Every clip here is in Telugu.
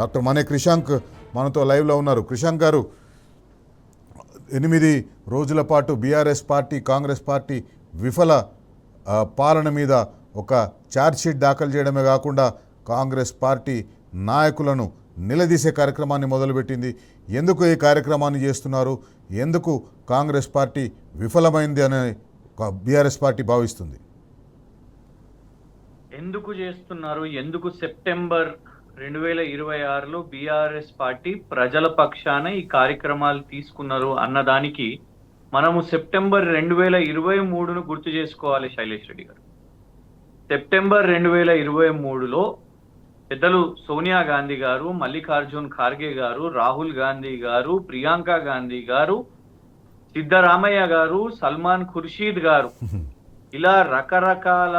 డాక్టర్ మనే క్రిషాంక్ మనతో లైవ్లో ఉన్నారు. క్రిషాంక్ గారు, 8 రోజుల పాటు బీఆర్ఎస్ పార్టీ కాంగ్రెస్ పార్టీ విఫల పాలన మీద ఒక ఛార్జ్షీట్ దాఖలు చేయడమే కాకుండా కాంగ్రెస్ పార్టీ నాయకులను నిలదీసే కార్యక్రమాన్ని మొదలుపెట్టింది. ఎందుకు ఈ కార్యక్రమాన్ని చేస్తున్నారు, ఎందుకు కాంగ్రెస్ పార్టీ విఫలమైంది అని బీఆర్ఎస్ పార్టీ భావిస్తుంది? ఎందుకు చేస్తున్నారు, ఎందుకు సెప్టెంబర్ 2026లో బీఆర్ఎస్ పార్టీ ప్రజల పక్షాన ఈ కార్యక్రమాలు తీసుకున్నారు అన్నదానికి మనము సెప్టెంబర్ 2023ను గుర్తు చేసుకోవాలి. శైలేష్ రెడ్డి గారు, సెప్టెంబర్ 2023లో పెద్దలు సోనియా గాంధీ గారు, మల్లికార్జున్ ఖార్గే గారు, రాహుల్ గాంధీ గారు, ప్రియాంక గాంధీ గారు, సిద్ధరామయ్య గారు, సల్మాన్ ఖుర్షీద్ గారు, ఇలా రకరకాల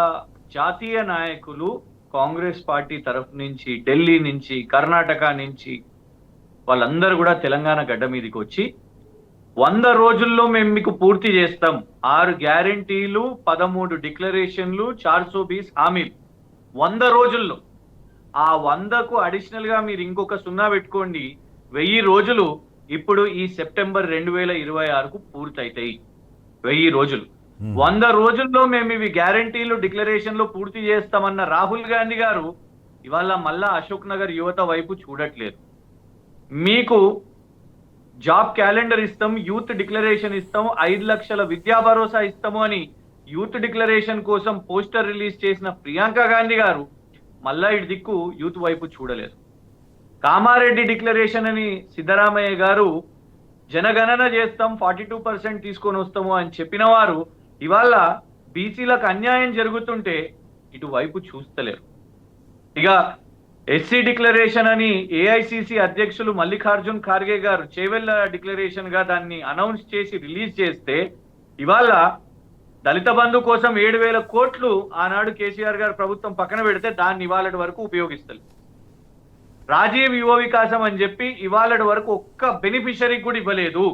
జాతీయ నాయకులు కాంగ్రెస్ పార్టీ తరఫు నుంచి, ఢిల్లీ నుంచి, కర్ణాటక నుంచి వాళ్ళందరూ కూడా తెలంగాణ గడ్డ మీదకి వచ్చి 100 రోజుల్లో మేము మీకు పూర్తి చేస్తాం, 6 గ్యారంటీలు, 13 డిక్లరేషన్లు, 420 హామీలు 100 రోజుల్లో. ఆ 100కు అడిషనల్ గా మీరు ఇంకొక 0 పెట్టుకోండి, 1000 రోజులు ఇప్పుడు ఈ సెప్టెంబర్ 2026కు పూర్తయితాయి. 1000 రోజులు, 100 రోజుల్లో మేము ఇవి గ్యారంటీలు, డిక్లరేషన్లు పూర్తి చేస్తామన్న రాహుల్ గాంధీ గారు ఇవాళ మళ్ళా అశోక్ నగర్ యువత వైపు చూడట్లేదు. మీకు జాబ్ క్యాలెండర్ ఇస్తాం, యూత్ డిక్లరేషన్ ఇస్తాం, 5 లక్షల విద్యా భరోసా ఇస్తాము అని యూత్ డిక్లరేషన్ కోసం పోస్టర్ రిలీజ్ చేసిన ప్రియాంక గాంధీ గారు మళ్ళా ఇటు దిక్కు యూత్ వైపు చూడలేదు. కామారెడ్డి డిక్లరేషన్ అని సిద్ధరామయ్య గారు జనగణన చేస్తాం, 42% తీసుకొని వస్తాము అని చెప్పిన వారు ఇవాళ బీసీలకు అన్యాయం జరుగుతుంటే ఇటువైపు చూస్తలేరు. ఇక ఎస్సీ డిక్లరేషన్ అని ఏఐసిసి అధ్యక్షులు మల్లికార్జున్ ఖార్గే గారు చేవెళ్ళ డిక్లరేషన్ గా దాన్ని అనౌన్స్ చేసి రిలీజ్ చేస్తే ఇవాళ దళిత బంధు కోసం 7,000 కోట్లు ఆనాడు కేసీఆర్ గారు ప్రభుత్వం పక్కన పెడితే దాన్ని ఇవాళ వరకు ఉపయోగిస్తారు. రాజీవ్ యువ వికాసం అని చెప్పి ఇవాళ వరకు ఒక్క బెనిఫిషరీకి కూడా ఇవ్వలేదు.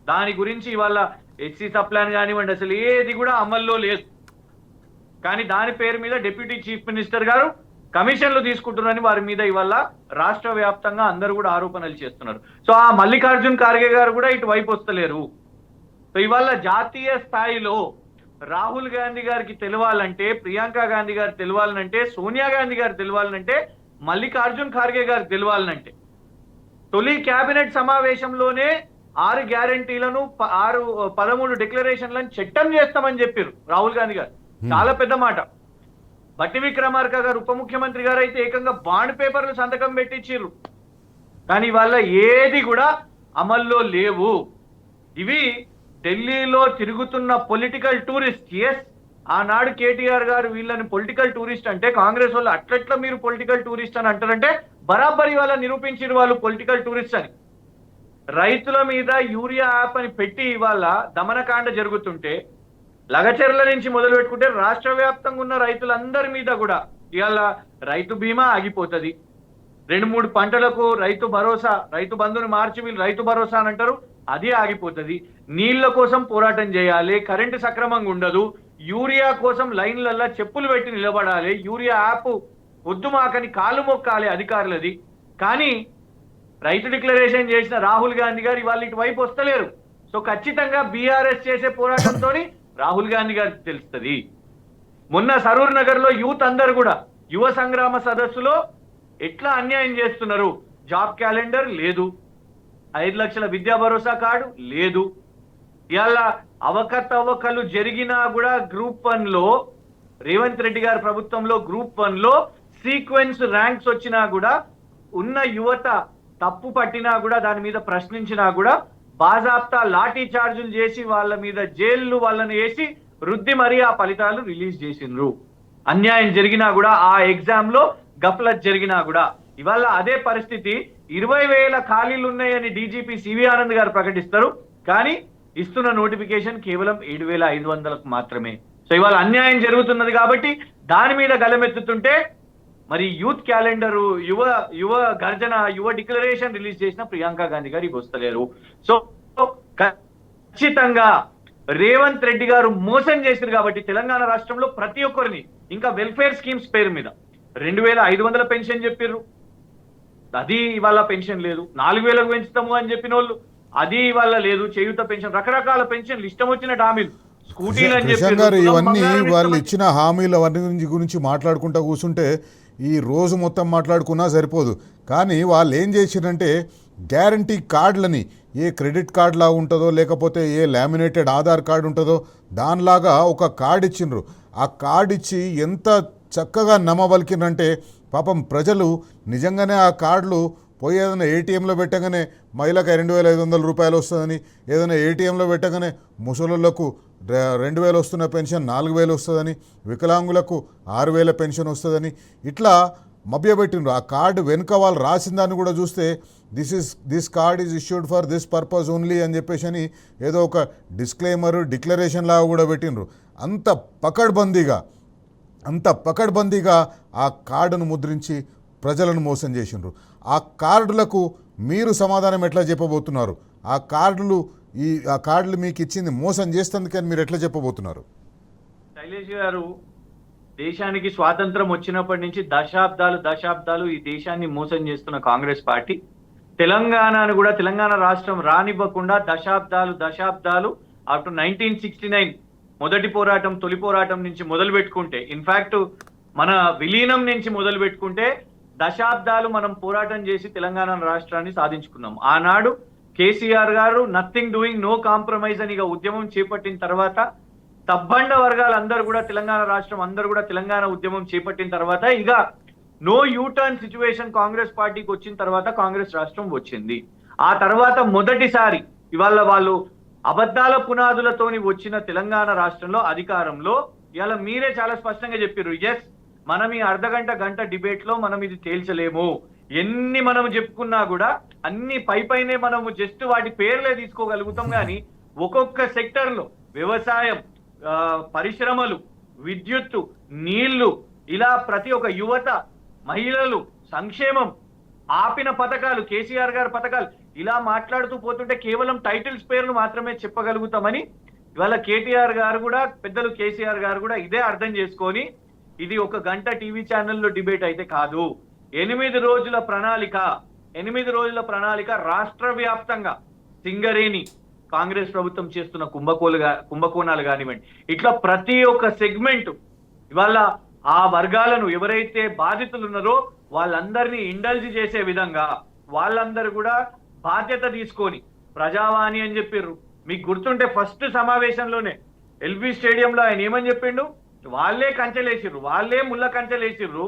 దాని గురించి ఇవాళ ఎస్సీ సప్లాన్ కానివ్వండి, అసలు ఏది కూడా అమల్లో లేదు. కానీ దాని పేరు మీద డిప్యూటీ చీఫ్ మినిస్టర్ గారు కమిషన్లు తీసుకుంటున్నారని వారి మీద ఇవాళ రాష్ట్ర వ్యాప్తంగా అందరూ కూడా ఆరోపణలు చేస్తున్నారు. సో ఆ మల్లికార్జున్ ఖార్గే గారు కూడా ఇటు వైపు వస్తలేరు. సో ఇవాళ జాతీయ స్థాయిలో రాహుల్ గాంధీ గారికి తెలవాలంటే, ప్రియాంక గాంధీ గారు తెలవాలనంటే, సోనియా గాంధీ గారు తెలవాలనంటే, మల్లికార్జున్ ఖార్గే గారు తెలవాలనంటే తొలి కేబినెట్ సమావేశంలోనే 6 గ్యారంటీలను 13 డిక్లరేషన్లను చట్టం చేస్తామని చెప్పారు రాహుల్ గాంధీ గారు. చాలా పెద్ద మాట. బట్టి విక్రమార్క గారు ఉప ముఖ్యమంత్రి గారు అయితే ఏకంగా బాండ్ పేపర్లు సంతకం పెట్టించారు. కానీ వాళ్ళ ఏది కూడా అమల్లో లేవు. ఇవి ఢిల్లీలో తిరుగుతున్న పొలిటికల్ టూరిస్ట్. ఎస్, ఆనాడు కేటీఆర్ గారు వీళ్ళని పొలిటికల్ టూరిస్ట్ అంటే కాంగ్రెస్ వాళ్ళు అట్లట్లా మీరు పొలిటికల్ టూరిస్ట్ అని అంటారంటే బరాబరి వాళ్ళ నిరూపించారు వాళ్ళు పొలిటికల్ టూరిస్ట్ అని. రైతుల మీద యూరియా యాప్ అని పెట్టి ఇవాళ దమనకాండ జరుగుతుంటే లగచెర్ల నుంచి మొదలు పెట్టుకుంటే రాష్ట్ర వ్యాప్తంగా ఉన్న రైతులందరి మీద కూడా ఇవాళ రైతు బీమా ఆగిపోతుంది. 2-3 పంటలకు రైతు భరోసా, రైతు బంధుని మార్చి వీళ్ళు రైతు భరోసా అని అంటారు, అది ఆగిపోతుంది. నీళ్ల కోసం పోరాటం చేయాలి, కరెంటు సక్రమంగా ఉండదు, యూరియా కోసం లైన్లల్లా చెప్పులు పెట్టి నిలబడాలి, యూరియా యాప్ వద్దు మాకని కాలు మొక్కాలి అధికారులది. కానీ రైతు డిక్లరేషన్ చేసిన రాహుల్ గాంధీ గారు ఇవాళ ఇటు వైపు వస్తలేరు. సో ఖచ్చితంగా బీఆర్ఎస్ చేసే పోరాటంతో రాహుల్ గాంధీ గారికి తెలుస్తుంది. మొన్న సరూర్ నగర్ లో యూత్ అందరు కూడా యువ సంగ్రామ సదస్సులో ఎట్లా అన్యాయం చేస్తున్నారు. జాబ్ క్యాలెండర్ లేదు, 5 లక్షల విద్యా భరోసా కార్డు లేదు. ఇవాళ అవకతవకలు జరిగినా కూడా గ్రూప్ 1లో రేవంత్ రెడ్డి గారి ప్రభుత్వంలో గ్రూప్ 1లో సీక్వెన్స్ ర్యాంక్స్ వచ్చినా కూడా ఉన్న యువత తప్పు పట్టినా కూడా దాని మీద ప్రశ్నించినా కూడా బాజాప్తా లాఠీ చార్జులు చేసి వాళ్ళ మీద జైళ్లు వాళ్ళని వేసి రుద్ది మరీ ఆ ఫలితాలు రిలీజ్ చేసిండ్రు. అన్యాయం జరిగినా కూడా, ఆ ఎగ్జామ్ లో గఫ్లత్ జరిగినా కూడా ఇవాళ అదే పరిస్థితి. 20,000 ఖాళీలు ఉన్నాయని డీజీపీ సివి ఆనంద్ గారు ప్రకటిస్తారు, కానీ ఇస్తున్న నోటిఫికేషన్ కేవలం 7,500కు మాత్రమే. సో ఇవాళ అన్యాయం జరుగుతున్నది కాబట్టి దాని మీద గలమెత్తుతుంటే మరి యూత్ క్యాలెండర్, యువ గర్జన, యువ డిక్లరేషన్ రిలీజ్ చేసిన ప్రియాంక గాంధీ గారు వస్తలేరు. సో ఖచ్చితంగా రేవంత్ రెడ్డి గారు మోసం చేశారు కాబట్టి తెలంగాణ రాష్ట్రంలో ప్రతి ఒక్కరిని ఇంకా వెల్ఫేర్ స్కీమ్స్ పేరు మీద 2,500 పెన్షన్ చెప్పారు, అది ఇవాళ పెన్షన్ లేదు. 4,000కు పెంచుతాము అని చెప్పిన వాళ్ళు అది ఇవాళ లేదు. చేయూత పెన్షన్, రకరకాల పెన్షన్లు, ఇష్టం వచ్చిన హామీలు, స్కూటీలు అని కృష్ణ చెప్పి గారు, తులం ఇవన్నీ బంగారం వాళ్ళు ఇస్తామని ఇచ్చిన హామీలు అవన్నీ గురించి మాట్లాడుకుంటూ కూర్చుంటే ఈ రోజు మొత్తం మాట్లాడుకున్నా సరిపోదు. కానీ వాళ్ళు ఏం చేసిరంటే గ్యారంటీ కార్డులని, ఏ క్రెడిట్ కార్డులా ఉంటుందో లేకపోతే ఏ లామినేటెడ్ ఆధార్ కార్డు ఉంటుందో దానిలాగా ఒక కార్డు ఇచ్చిండ్రు. ఆ కార్డు ఇచ్చి ఎంత చక్కగా నమ్మబలికినంటే పాపం ప్రజలు నిజంగానే ఆ కార్డులు పోయి ఏదైనా ఏటీఎంలో పెట్టగానే మహిళకు 2,500 రూపాయలు వస్తుందని, ఏదైనా ఏటీఎంలో పెట్టగానే ముసలులకు 2,000 వస్తున్న పెన్షన్ 4,000 వస్తుందని, వికలాంగులకు 6,000 పెన్షన్ వస్తుందని ఇట్లా మభ్యపెట్టిండ్రు. ఆ కార్డు వెనుక వాళ్ళు రాసిన దాన్ని కూడా చూస్తే this card is issued for this purpose only అని చెప్పేసి అని ఏదో ఒక డిక్లరేషన్ లాగా కూడా పెట్టిండ్రు. అంత పకడ్బందీగా ఆ కార్డును ముద్రించి ప్రజలను మోసం చేసిండ్రు. ఆ కార్డులకు మీరు సమాధానం ఎట్లా చెప్పబోతున్నారు? ఆ కార్డులు మీకు ఇచ్చింది మోసం చేస్తుందుకని మీరు ఎట్లా చెప్పబోతున్నారు? శైలేష్ గారు, దేశానికి స్వాతంత్రం వచ్చినప్పటి నుంచి దశాబ్దాలు ఈ దేశాన్ని మోసం చేస్తున్న కాంగ్రెస్ పార్టీ తెలంగాణను కూడా, తెలంగాణ రాష్ట్రం రానివ్వకుండా దశాబ్దాలు అప్ టు 1969 మొదటి పోరాటం, తొలి పోరాటం నుంచి మొదలు పెట్టుకుంటే, ఇన్ఫాక్ట్ మన విలీనం నుంచి మొదలు పెట్టుకుంటే దశాబ్దాలు మనం పోరాటం చేసి తెలంగాణ రాష్ట్రాన్ని సాధించుకున్నాం. ఆనాడు కేసీఆర్ గారు నథింగ్ డూయింగ్, నో కాంప్రమైజ్ అని ఇక ఉద్యమం చేపట్టిన తర్వాత తబ్బండ వర్గాలందరూ కూడా, తెలంగాణ రాష్ట్రం అందరూ కూడా తెలంగాణ ఉద్యమం చేపట్టిన తర్వాత ఇక నో యూటర్న్ సిచ్యువేషన్ కాంగ్రెస్ పార్టీకి వచ్చిన తర్వాత కాంగ్రెస్ రాష్ట్రం వచ్చింది. ఆ తర్వాత మొదటిసారి ఇవాళ వాళ్ళు అబద్ధాల పునాదులతోని వచ్చిన తెలంగాణ రాష్ట్రంలో అధికారంలో ఇవాళ మీరే చాలా స్పష్టంగా చెప్పారు, ఎస్ మనం ఈ గంట డిబేట్ లో మనం ఇది తేల్చలేము, ఎన్ని మనం చెప్పుకున్నా కూడా అన్ని పైనే మనము జస్ట్ వాటి పేర్లే తీసుకోగలుగుతాం. కానీ ఒక్కొక్క సెక్టర్ లో వ్యవసాయం, పరిశ్రమలు, విద్యుత్తు, నీళ్లు, ఇలా ప్రతి ఒక్క యువత, మహిళలు, సంక్షేమం, ఆపిన పథకాలు, కేసీఆర్ గారి పథకాలు, ఇలా మాట్లాడుతూ పోతుంటే కేవలం టైటిల్స్ పేర్లు మాత్రమే చెప్పగలుగుతామని ఇవాళ కేటీఆర్ గారు కూడా, పెద్దలు కేసీఆర్ గారు కూడా ఇదే అర్థం చేసుకొని ఇది ఒక గంట టీవీ ఛానల్లో డిబేట్ అయితే కాదు, 8 రోజుల ప్రణాళిక రాష్ట్ర వ్యాప్తంగా సింగరేణి కాంగ్రెస్ ప్రభుత్వం చేస్తున్న కుంభకోణాలు కానివ్వండి, ఇట్లా ప్రతి ఒక్క సెగ్మెంట్ ఇవాళ ఆ వర్గాలను ఎవరైతే బాధితులు ఉన్నారో వాళ్ళందరినీ ఇండల్జ్ చేసే విధంగా వాళ్ళందరూ కూడా బాధ్యత తీసుకొని ప్రజావాణి అని చెప్పారు. మీకు గుర్తుంటే ఫస్ట్ సమావేశంలోనే ఎల్బీ స్టేడియంలో ఆయన ఏమని చెప్పిండు, వాళ్ళే కంచెలేసిర్రు, వాళ్ళే ముళ్ళ కంచెలేసిర్రు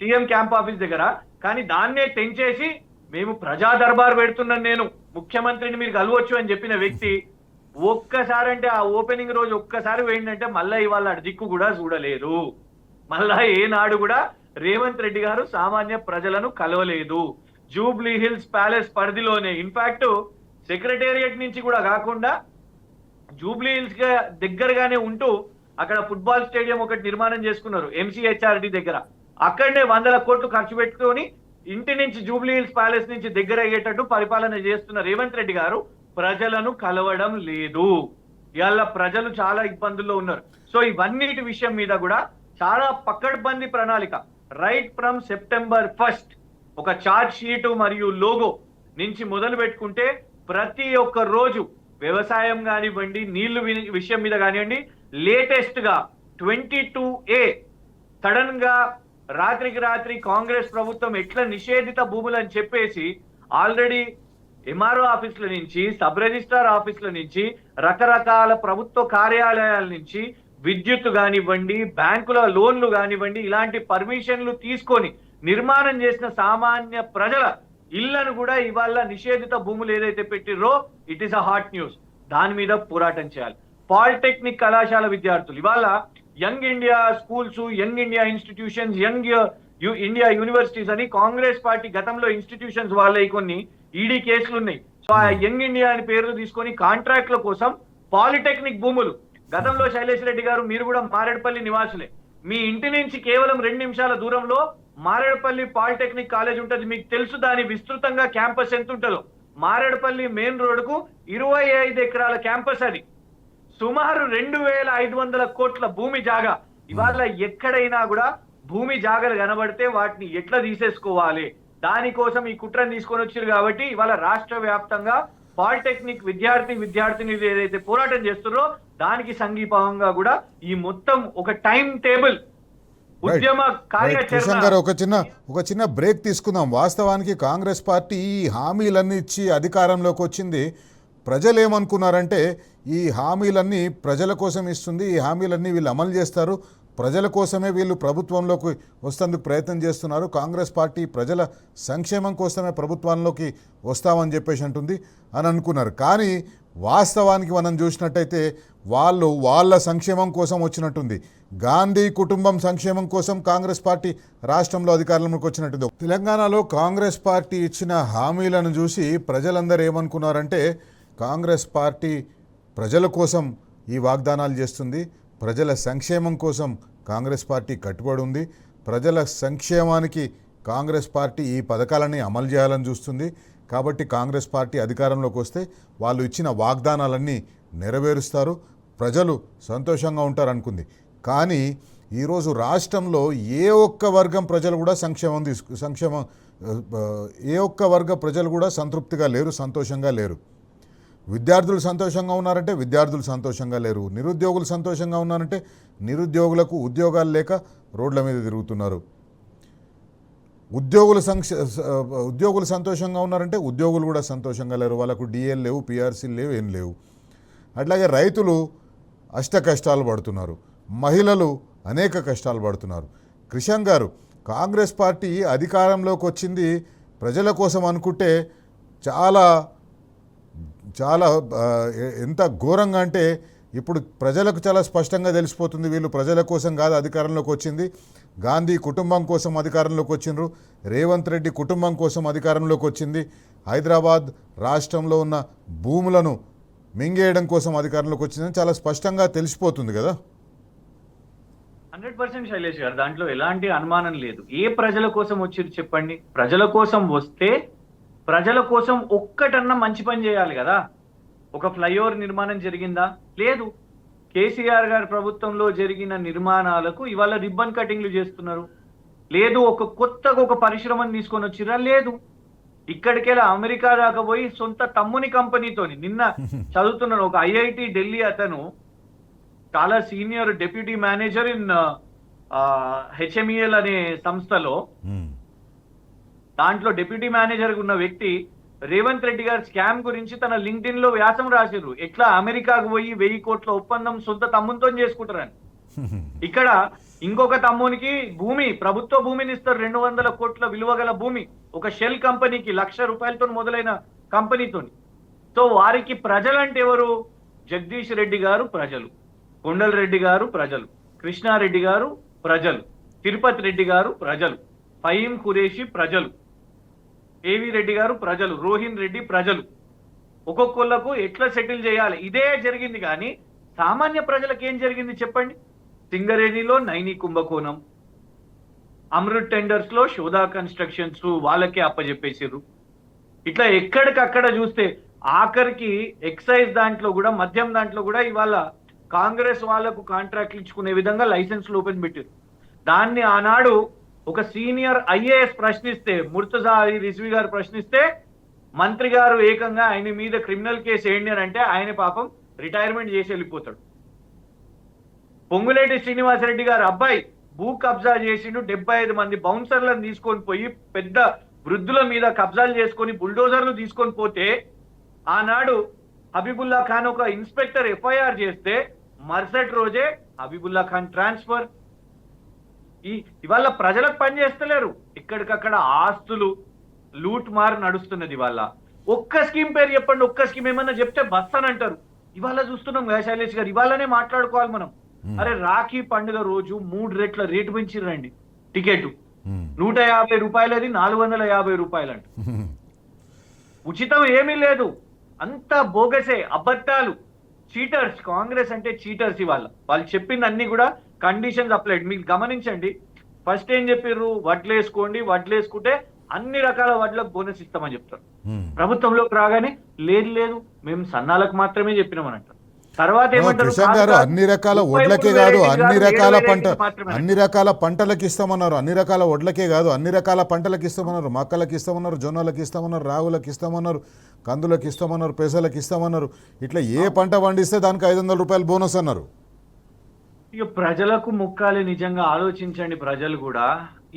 సీఎం క్యాంప్ ఆఫీస్ దగ్గర, కానీ దాన్నే తెంచేసి మేము ప్రజా దర్బార్ పెడుతున్నాను, నేను ముఖ్యమంత్రిని మీరు కలవచ్చు అని చెప్పిన వ్యక్తి ఒక్కసారి అంటే ఆ ఓపెనింగ్ రోజు ఒక్కసారి వేయండి, మళ్ళా ఇవాళ దిక్కు కూడా చూడలేదు. మళ్ళా ఏనాడు కూడా రేవంత్ రెడ్డి గారు సామాన్య ప్రజలను కలవలేదు. జూబ్లీ హిల్స్ ప్యాలెస్ పరిధిలోనే, ఇన్ఫాక్ట్ సెక్రటేరియట్ నుంచి కూడా కాకుండా జూబ్లీ హిల్స్ దగ్గరగానే ఉంటూ అక్కడ ఫుట్బాల్ స్టేడియం ఒకటి నిర్మాణం చేసుకున్నారు ఎంసీహెచ్ఆర్డి దగ్గర. అక్కడనే 100 కోట్లు ఖర్చు పెట్టుకొని ఇంటి నుంచి జూబ్లీ హిల్స్ ప్యాలెస్ నుంచి దగ్గర అయ్యేటట్టు పరిపాలన చేస్తున్న రేవంత్ రెడ్డి గారు ప్రజలను కలవడం లేదు. ఇవాళ ప్రజలు చాలా ఇబ్బందుల్లో ఉన్నారు. సో ఇవన్నిటి విషయం మీద కూడా చాలా పకడ్బందీ ప్రణాళిక రైట్ ఫ్రమ్ September 1 ఒక చార్జ్ షీటు మరియు లోగో నుంచి మొదలు పెట్టుకుంటే ప్రతి ఒక్క రోజు వ్యవసాయం కానివ్వండి, నీళ్లు విషయం మీద కానివ్వండి, లేటెస్ట్ గా 22A సడన్ గా రాత్రికి రాత్రి కాంగ్రెస్ ప్రభుత్వం ఎట్లా నిషేధిత భూములని చెప్పేసి ఆల్రెడీ ఎంఆర్ఓ ఆఫీసుల నుంచి, సబ్ రిజిస్ట్రార్ ఆఫీసుల నుంచి, రకరకాల ప్రభుత్వ కార్యాలయాల నుంచి విద్యుత్ కానివ్వండి, బ్యాంకుల లోన్లు కానివ్వండి, ఇలాంటి పర్మిషన్లు తీసుకొని నిర్మాణం చేసిన సామాన్య ప్రజల ఇళ్లను కూడా ఇవాళ నిషేధిత భూములు ఏదైతే పెట్టిర్రో it is a hot news. దాని మీద పోరాటం చేయాలి. పాలిటెక్నిక్ కళాశాల విద్యార్థులు ఇవాళ young India schools, young India institutions, young India universities అని కాంగ్రెస్ పార్టీ గతంలో ఇన్స్టిట్యూషన్స్ వాళ్ళవి కొన్ని ఈడీ కేసులు ఉన్నాయి. సో ఆ యంగ్ ఇండియా అని పేరు తీసుకొని కాంట్రాక్ట్ల కోసం పాలిటెక్నిక్ భూములు, గతంలో శైలేష్ రెడ్డి గారు మీరు కూడా మారేడుపల్లి నివాసులే, మీ ఇంటి నుంచి కేవలం 2 నిమిషాల దూరంలో మారేడుపల్లి పాలిటెక్నిక్ కాలేజ్ ఉంటుంది. మీకు తెలుసు దాని విస్తృతంగా క్యాంపస్ ఎంత ఉంటుందో. మారేడుపల్లి మెయిన్ రోడ్డుకు 25 ఎకరాల క్యాంపస్, అది సుమారు 2,500 కోట్ల భూమి జాగా. ఇవాళ ఎక్కడైనా కూడా భూమి జాగలు కనబడితే వాటిని ఎట్లా తీసేసుకోవాలి, దానికోసం ఈ కుట్రను తీసుకొని వచ్చారు కాబట్టి ఇవాళ రాష్ట్ర వ్యాప్తంగా పాలిటెక్నిక్ విద్యార్థినులు ఏదైతే పోరాటం చేస్తున్నారో దానికి సంఘీభావంగా కూడా ఈ మొత్తం ఒక టైం టేబుల్ ఉద్యమ కిషన్ గారు కార్యాచరణ ఒక చిన్న బ్రేక్ తీసుకుందాం. వాస్తవానికి కాంగ్రెస్ పార్టీ ఈ హామీలన్నీ ఇచ్చి అధికారంలోకి వచ్చింది. ప్రజలు ఏమనుకున్నారంటే ఈ హామీలన్నీ ప్రజల కోసం ఇస్తుంది, ఈ హామీలన్నీ వీళ్ళు అమలు చేస్తారు, ప్రజల కోసమే వీళ్ళు ప్రభుత్వంలోకి వస్తేందుకు ప్రయత్నం చేస్తున్నారు, కాంగ్రెస్ పార్టీ ప్రజల సంక్షేమం కోసమే ప్రభుత్వంలోకి వస్తామని చెప్పేసి అంటుంది అని అనుకున్నారు. కానీ వాస్తవానికి మనం చూసినట్టయితే వాళ్ళు వాళ్ళ సంక్షేమం కోసం వచ్చినట్టుంది. గాంధీ కుటుంబం సంక్షేమం కోసం కాంగ్రెస్ పార్టీ రాష్ట్రంలో అధికారంలోకి వచ్చినట్టుంది. తెలంగాణలో కాంగ్రెస్ పార్టీ ఇచ్చిన హామీలను చూసి ప్రజలందరూ ఏమనుకున్నారంటే కాంగ్రెస్ పార్టీ ప్రజల కోసం ఈ వాగ్దానాలు చేస్తుంది, ప్రజల సంక్షేమం కోసం కాంగ్రెస్ పార్టీ కట్టుబడి ఉంది, ప్రజల సంక్షేమానికి కాంగ్రెస్ పార్టీ ఈ పథకాలని అమలు చేయాలని చూస్తుంది, కాబట్టి కాంగ్రెస్ పార్టీ అధికారంలోకి వస్తే వాళ్ళు ఇచ్చిన వాగ్దానాలన్నీ నెరవేరుస్తారు, ప్రజలు సంతోషంగా ఉంటారు అనుకుంది. కానీ ఈరోజు రాష్ట్రంలో ఏ ఒక్క వర్గం ప్రజలు కూడా ఏ ఒక్క వర్గ ప్రజలు కూడా సంతృప్తిగా లేరు, సంతోషంగా లేరు. విద్యార్థులు సంతోషంగా ఉన్నారంటే విద్యార్థులు సంతోషంగా లేరు, నిరుద్యోగులు సంతోషంగా ఉన్నారంటే నిరుద్యోగులకు ఉద్యోగాలు లేక రోడ్ల మీద తిరుగుతున్నారు, ఉద్యోగులు సంతోషంగా ఉన్నారంటే ఉద్యోగులు కూడా సంతోషంగా లేరు, వాళ్ళకు డిఎల్ లేవు, పిఆర్సీలు లేవు, ఏం లేవు. అట్లాగే రైతులు అష్ట కష్టాలు పడుతున్నారు, మహిళలు అనేక కష్టాలు పడుతున్నారు. కిషన్ గారు, కాంగ్రెస్ పార్టీ అధికారంలోకి వచ్చింది ప్రజల కోసం అనుకుంటే చాలా చాలా ఎంత ఘోరంగా అంటే ఇప్పుడు ప్రజలకు చాలా స్పష్టంగా తెలిసిపోతుంది వీళ్ళు ప్రజల కోసం కాదు అధికారంలోకి వచ్చింది, గాంధీ కుటుంబం కోసం అధికారంలోకి వచ్చిండ్రు, రేవంత్ రెడ్డి కుటుంబం కోసం అధికారంలోకి వచ్చింది, హైదరాబాద్ రాష్ట్రంలో ఉన్న భూములను మింగేయడం కోసం అధికారంలోకి వచ్చిందని చాలా స్పష్టంగా తెలిసిపోతుంది కదా. 100% శైలేష్ గారు, దాంట్లో ఎలాంటి అనుమానం లేదు. ఏ ప్రజల కోసం వచ్చారు చెప్పండి? ప్రజల కోసం వస్తే ప్రజల కోసం ఒక్కటన్నా మంచి పని చేయాలి కదా. ఒక ఫ్లైఓవర్ నిర్మాణం జరిగిందా? లేదు. కేసీఆర్ గారి ప్రభుత్వంలో జరిగిన నిర్మాణాలకు ఇవాళ రిబ్బన్ కటింగ్లు చేస్తున్నారు. లేదు. కొత్తగా ఒక పరిశ్రమను తీసుకొని వచ్చిరా? లేదు. ఇక్కడికెళ్ళి అమెరికా దాకా పోయి సొంత తమ్ముని కంపెనీతోని నిన్న చదువుతున్నాను, ఒక ఐఐటి ఢిల్లీ అతను చాలా సీనియర్ డెప్యూటీ మేనేజర్ ఇన్ హెచ్ఎంఈఎల్ అనే సంస్థలో, దాంట్లో డెప్యూటీ మేనేజర్ ఉన్న వ్యక్తి రేవంత్ రెడ్డి గారి స్కామ్ గురించి తన లింక్డ్ఇన్ లో వ్యాసం రాసిర్రు. ఎట్లా అమెరికాకు పోయి 1000 కోట్ల ఒప్పందం సొంత తమ్మునితో చేసుకుంటారని. ఇక్కడ ఇంకొక తమ్మునికి భూమి, ప్రభుత్వ భూమిని ఇస్తారు, 200 కోట్ల విలువ గల భూమి, ఒక షెల్ కంపెనీకి 1,00,000 రూపాయలతో మొదలైన కంపెనీతోని. సో వారికి ప్రజలంటే ఎవరు? జగదీష్ రెడ్డి గారు ప్రజలు, కొండల్ రెడ్డి గారు ప్రజలు, కృష్ణారెడ్డి గారు ప్రజలు, తిరుపతి రెడ్డి గారు ప్రజలు, ఫహీం ఖురేషి ప్రజలు, ఏవి రెడ్డి గారు ప్రజలు, రోహిన్ రెడ్డి ప్రజలు. ఒక్కొక్కళ్ళకు ఎట్లా సెటిల్ చేయాలి ఇదే జరిగింది. కానీ సామాన్య ప్రజలకు ఏం జరిగింది చెప్పండి? సింగరేణిలో నైని కుంభకోణం, అమృత్ టెండర్స్ లో శోధా కన్స్ట్రక్షన్స్ వాళ్ళకే అప్పజెప్పేసారు. ఇట్లా ఎక్కడికక్కడ చూస్తే ఆఖరికి ఎక్సైజ్ దాంట్లో కూడా, మద్యం దాంట్లో కూడా ఇవాళ కాంగ్రెస్ వాళ్లకు కాంట్రాక్ట్లు ఇచ్చుకునే విధంగా లైసెన్స్లు ఓపెన్ పెట్టారు. దాన్ని ఆనాడు ఒక సీనియర్ ఐఏఎస్ ప్రశ్నిస్తే, ముర్తజా అలీ రిజ్వీ గారు ప్రశ్నిస్తే, మంత్రి గారు ఏకంగా ఆయన మీద క్రిమినల్ కేసు ఏంటి అని అంటే ఆయన పాపం రిటైర్మెంట్ చేసి వెళ్ళిపోతాడు. పొంగులేటి శ్రీనివాసరెడ్డి గారు అబ్బాయి భూ కబ్జా చేసిండు, 75 మంది బౌన్సర్లను తీసుకొని పోయి పెద్ద వృద్ధుల మీద కబ్జాలు చేసుకొని బుల్డోజర్లు తీసుకొని పోతే ఆనాడు హబీబుల్లా ఖాన్ ఒక ఇన్స్పెక్టర్ ఎఫ్ఐఆర్ చేస్తే మరుసటి రోజే హబీబుల్లా ఖాన్ ట్రాన్స్ఫర్. ఇవాళ ప్రజలకు పని చేస్తలేరు, ఎక్కడికక్కడ ఆస్తులు లూట్ మార్ నడుస్తున్నది. ఇవాళ ఒక్క స్కీమ్ పేరు చెప్పండి, ఒక్క స్కీమ్ ఏమన్నా చెప్తే బస్ అని అంటారు. ఇవాళ చూస్తున్నాం కదా శైలేష్ గారు, ఇవాళనే మాట్లాడుకోవాలి మనం. అరే రాఖీ పండుగ రోజు 3 రెట్ల రేటు పెంచిరండి టికెట్, 150 రూపాయలది 450 రూపాయలంట. ఉచితం ఏమీ లేదు, అంతా బోగసే, అబద్ధాలు, చీటర్స్. కాంగ్రెస్ అంటే చీటర్స్. ఇవాళ వాళ్ళు చెప్పింది అన్ని కూడా కండిషన్స్ అప్లైడ్. మీకు గమనించండి, ఫస్ట్ ఏం చెప్పారు? వడ్లు వేసుకోండి, వడ్లు వేసుకుంటే అన్ని రకాల వడ్లకు బోనస్ ఇస్తామని చెప్తారు. ప్రభుత్వంలోకి రాగానే లేదు లేదు మేము సన్నాలకు మాత్రమే చెప్పినామని అంటారు. తర్వాత ఏమంటారు, కిషన్ కాదు గారు కాదు, అన్ని రకాల 33 వడ్లకే కాదు, వెరైటీలు అన్ని కాదు, రకాల 7 పంట వెరైటీలు మాత్రమే. అన్ని రకాల పంటలకు ఇస్తామన్నారు, అన్ని రకాల వడ్లకే కాదు అన్ని రకాల పంటలకు ఇస్తామన్నారు, మక్కలకు ఇస్తామన్నారు, జొన్నలకు ఇస్తామన్నారు, రాగులకు ఇస్తామన్నారు, కందులకు ఇస్తామన్నారు, పెసలకు ఇస్తామన్నారు. ఇట్లా ఏ పంట పండిస్తే దానికి 500 రూపాయలు బోనస్ అన్నారు. ఇక ప్రజలకు ముక్కాలి, నిజంగా ఆలోచించండి. ప్రజలు కూడా